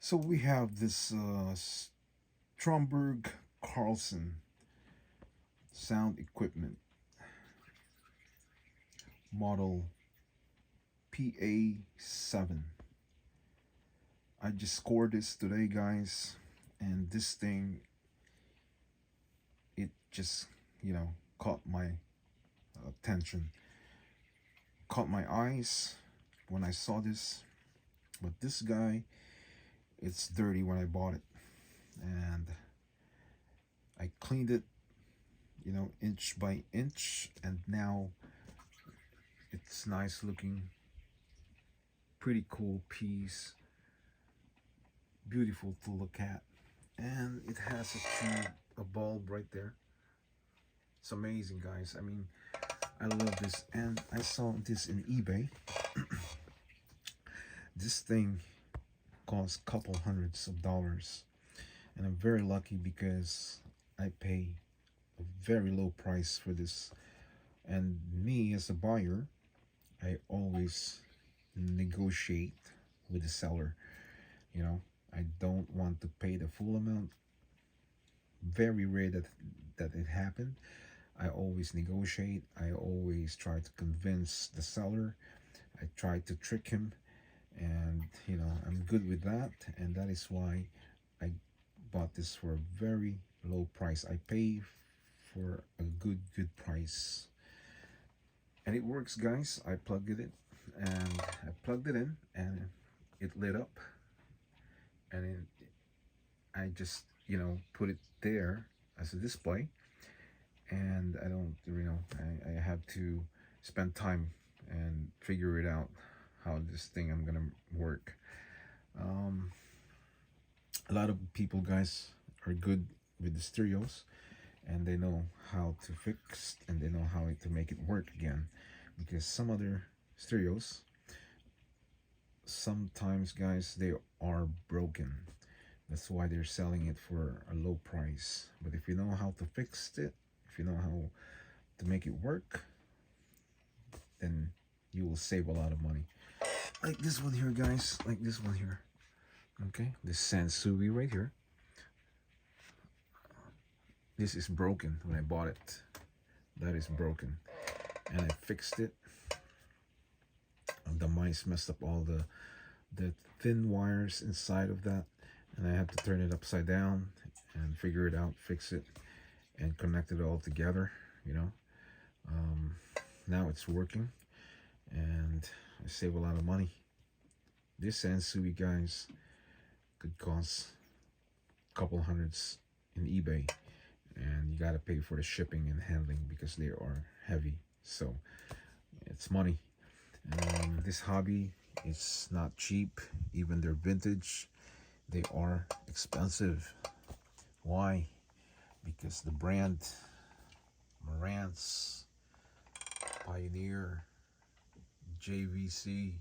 So we have this Stromberg Carlson sound equipment model PA-7. I just scored this today, guys, and this thing, it just, caught my attention, caught my eyes when I saw this. But this guy, it's dirty when I bought it, and I cleaned it, inch by inch, and now it's nice looking, pretty cool piece, beautiful to look at, and it has a bulb right there. It's amazing, guys. I mean, I love this, and I saw this in eBay. This thing costs a couple hundreds of dollars, and I'm very lucky because I pay a very low price for this. And me as a buyer, I always negotiate with the seller. You know, I don't want to pay the full amount. Very rare that it happened. I always negotiate. I always try to convince the seller. I try to trick him, and I'm good with that. And that is why I bought this for a very low price. I pay for a good price, and it works, guys. I plugged it in, and I plugged it in, and it lit up, and I just put it there as a display, and I don't I have to spend time and figure it out how this thing I'm gonna work. A lot of people, guys, are good with the stereos, and they know how to fix, and they know how to make it work again, because some other stereos, sometimes, guys, they are broken. That's why they're selling it for a low price. But if you know how to fix it, if you know how to make it work, then you will save a lot of money. Like this one here, guys. Like this one here. Okay, this Sansui right here. This is broken when I bought it. That is broken, and I fixed it. The mice messed up all the thin wires inside of that, and I have to turn it upside down and figure it out, fix it, and connect it all together. Now it's working, and I save a lot of money. This Sansui, guys, could cost a couple hundreds in eBay, and you gotta pay for the shipping and handling because they are heavy. So it's money. This hobby is not cheap. Even their vintage, they are expensive. Why? Because the brand Marantz, Pioneer, JVC,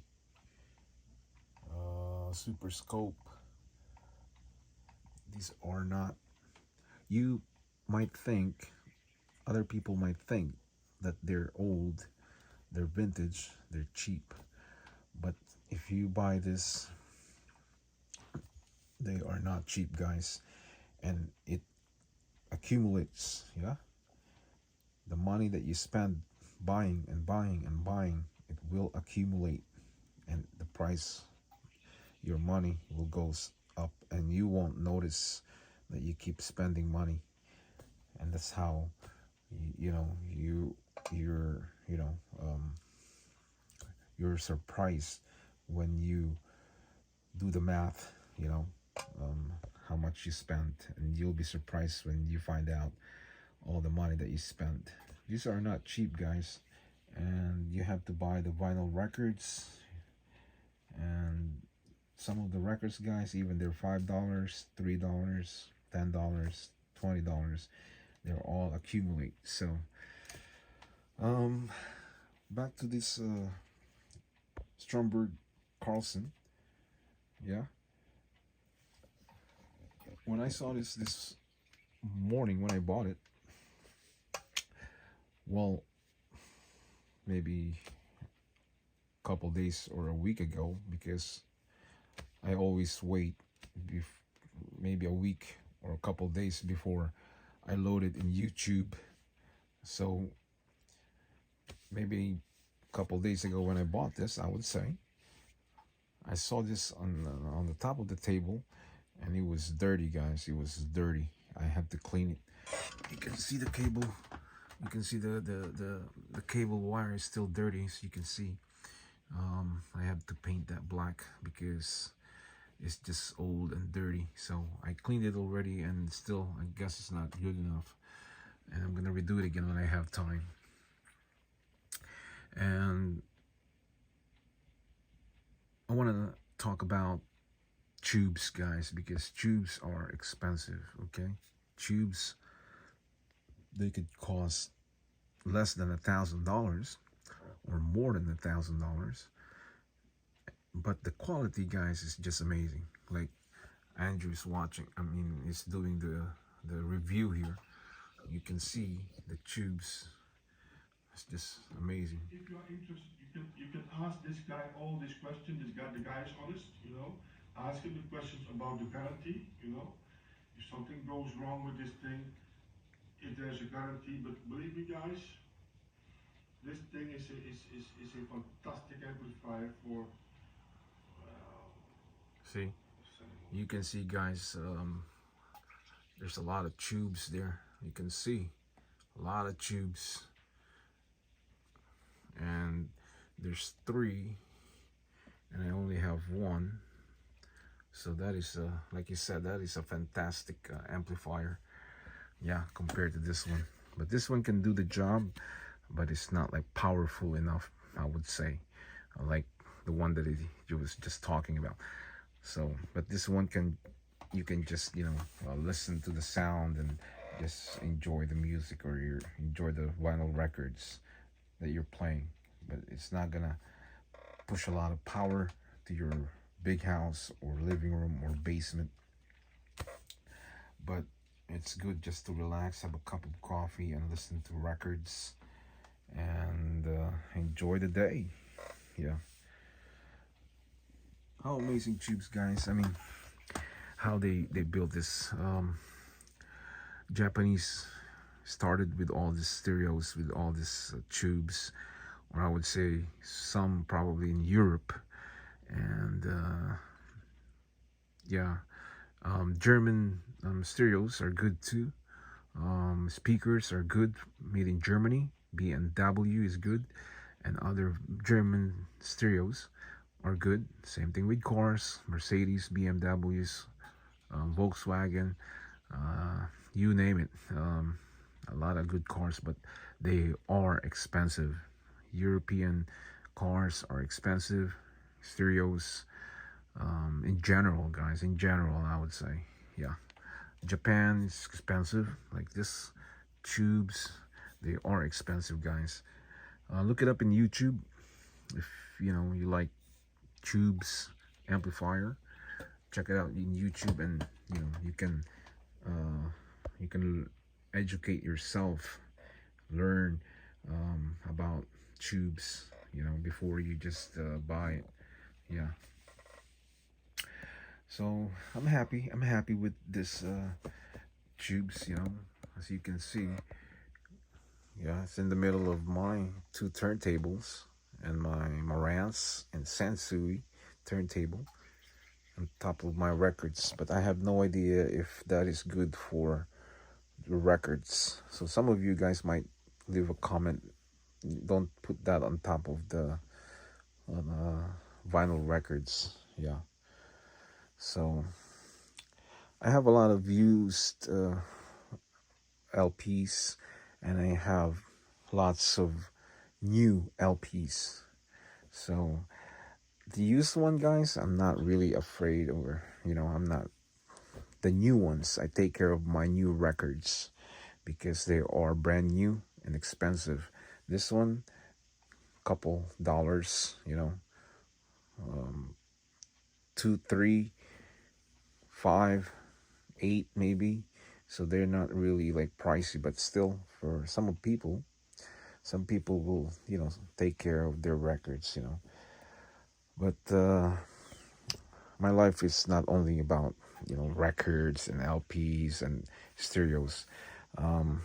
Super Scope, these are not, you might think, other people might think that they're old, they're vintage, they're cheap. But if you buy this, they are not cheap, guys. And it accumulates, yeah? The money that you spend buying and buying and buying, it will accumulate. And the price, your money will go up, and you won't notice that you keep spending money. And that's how you're surprised when you do the math, how much you spent, and you'll be surprised when you find out all the money that you spent. These are not cheap, guys, and you have to buy the vinyl records, and some of the records, guys, even they're $5, $3, $10, $20. They're all accumulate. So back to this Stromberg Carlson. Yeah, when I saw this morning when I bought it, well, maybe a couple days or a week ago, because I always wait maybe a week or a couple days before I loaded in YouTube. So maybe a couple days ago when I bought this, I would say I saw this on the top of the table, and it was dirty, guys. It was dirty. I had to clean it. You can see the cable. You can see the cable wire is still dirty, as you can see. I have to paint that black because it's just old and dirty. So I cleaned it already, and still I guess it's not good enough. And I'm gonna redo it again when I have time. And I want to talk about tubes, guys, because tubes are expensive. Okay, tubes, they could cost less than $1,000 or more than $1,000, but the quality, guys, is just amazing. Like Andrew's watching, I mean, he's doing the review here. You can see the tubes. It's just amazing. If you are interested, you can ask this guy all these questions. The guy is honest, you know. Ask him the questions about the guarantee, you know. If something goes wrong with this thing, if there's a guarantee. But believe me, guys, this thing is a fantastic amplifier for. See, you can see, guys. There's a lot of tubes there. You can see a lot of tubes. And there's 3, and I only have 1. So that is, like you said, that is a fantastic amplifier. Yeah, compared to this one. But this one can do the job, but it's not like powerful enough, I would say, like the one that you was just talking about. So, but this one you can just, you know, listen to the sound and just enjoy the music, or enjoy the vinyl records that you're playing. But it's not gonna push a lot of power to your big house or living room or basement. But it's good just to relax, have a cup of coffee, and listen to records, and enjoy the day. Yeah. How amazing tubes, guys. I mean, how they built this. Japanese started with all these stereos, with all these tubes, or I would say some probably in Europe. And yeah, German stereos are good too. Speakers are good, made in Germany. B&W is good, and other German stereos are good. Same thing with cars, Mercedes, BMWs, Volkswagen, you name it. A lot of good cars, but they are expensive. European cars are expensive. Stereos, in general, guys, in general, I would say, yeah. Japan is expensive, like this. Tubes, they are expensive, guys. Look it up in YouTube if you know you like tubes amplifier. Check it out in YouTube, and you know you can educate yourself, learn about tubes, you know, before you just buy it. Yeah. So I'm happy with this tubes, you know, as you can see. Yeah, it's in the middle of my 2 turntables and my Marantz and Sansui turntable on top of my records, but I have no idea if that is good for the records. So some of you guys might leave a comment. Don't put that on top of the vinyl records. Yeah. So I have a lot of used LPs, and I have lots of new LPs. So the used one, guys, I'm not really afraid, or you know, I'm not. The new ones, I take care of my new records because they are brand new and expensive. This one, couple dollars, you know, 2, 3, 5, 8 maybe. So they're not really like pricey, but still, for some people will, you know, take care of their records, you know. But my life is not only about records and LPs and stereos. Um,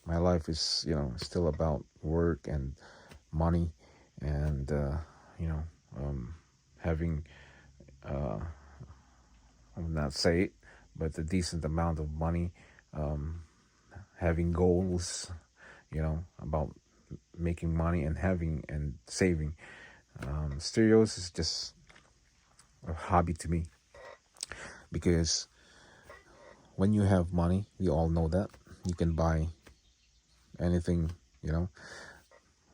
my life is still about work and money, and you know having I will not say it, but a decent amount of money, um, having goals, about making money and having and saving. Stereos is just a hobby to me because when you have money, we all know that you can buy anything, you know.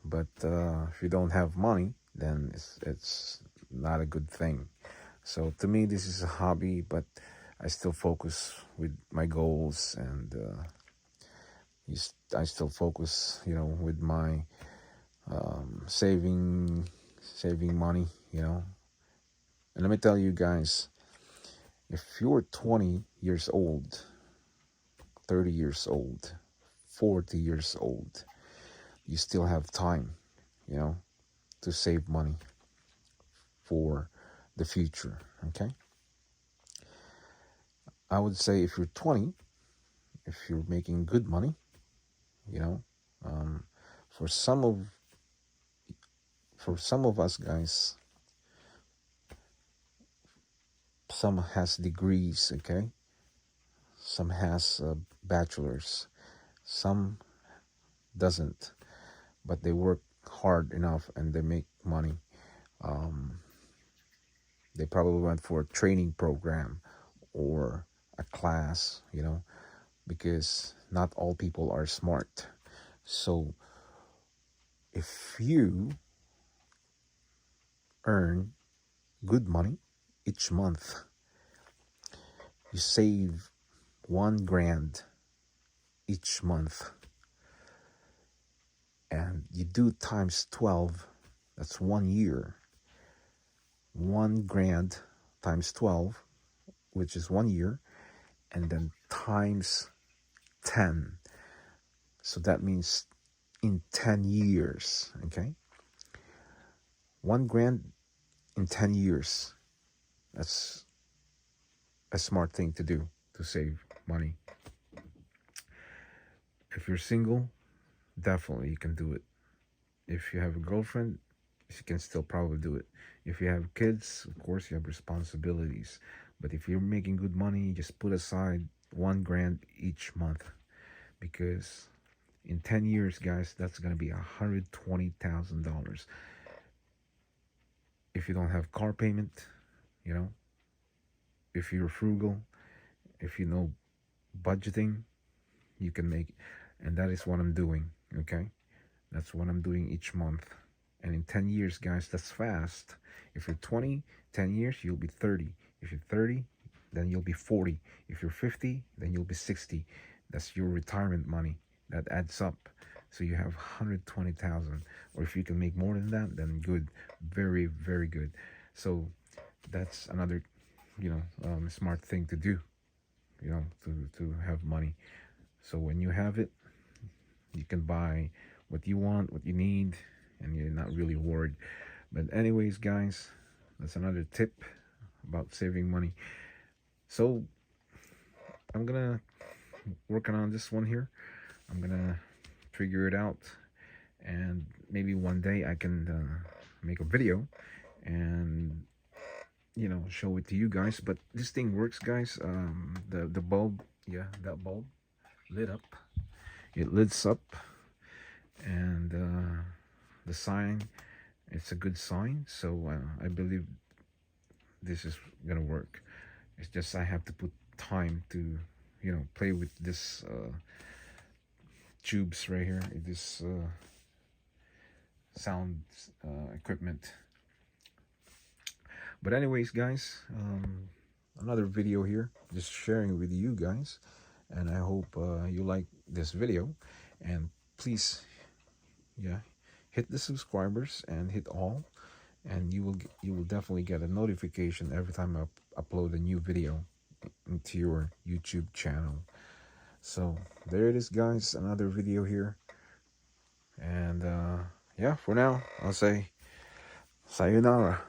But if you don't have money, then it's not a good thing. So to me, this is a hobby, but I still focus with my goals, and I still focus, with my saving money, And let me tell you guys, if you're 20 years old, 30 years old, 40 years old, you still have time, you know, to save money for the future, okay? I would say if you're 20, if you're making good money, you know, um, for some of us guys, some has degrees, okay? Some has bachelors, some doesn't, but they work hard enough and they make money. Um, they probably went for a training program or a class, because not all people are smart. So if you earn good money each month, you save 1 grand each month, and you do times 12, that's 1 year. 1 grand times 12, which is 1 year, and then times 10. So that means in 10 years, okay? 1 grand in 10 years. That's a smart thing to do to save money. If you're single, definitely you can do it. If you have a girlfriend, you can still probably do it. If you have kids, of course you have responsibilities. But if you're making good money, just put aside 1 grand each month, because in 10 years, guys, that's going to be $120,000. If you don't have car payment, you know, if you're frugal, if you know budgeting, you can make it. And that is what I'm doing, okay? That's what I'm doing each month. And in 10 years, guys, that's fast. If you're 20, 10 years, you'll be 30. If you're 30, then you'll be 40. If you're 50, then you'll be 60. That's your retirement money. That adds up. So you have 120,000. Or if you can make more than that, then good. Very, very good. So that's another, smart thing to do, to have money. So when you have it, you can buy what you want, what you need, and you're not really worried. But anyways, guys, that's another tip about saving money. So I'm gonna working on this one here. I'm gonna figure it out, and maybe one day I can make a video and show it to you guys. But this thing works, guys. The bulb, yeah, that bulb lit up. It lights up, and the sign, it's a good sign. So I believe this is gonna work. It's just I have to put time to play with this tubes right here, this sound equipment. But anyways, guys, another video here, just sharing with you guys, and I hope you like this video. And please, yeah, hit the subscribers and hit all, and you will definitely get a notification every time I upload a new video into your YouTube channel. So there it is, guys, another video here. And yeah, for now I'll say sayonara.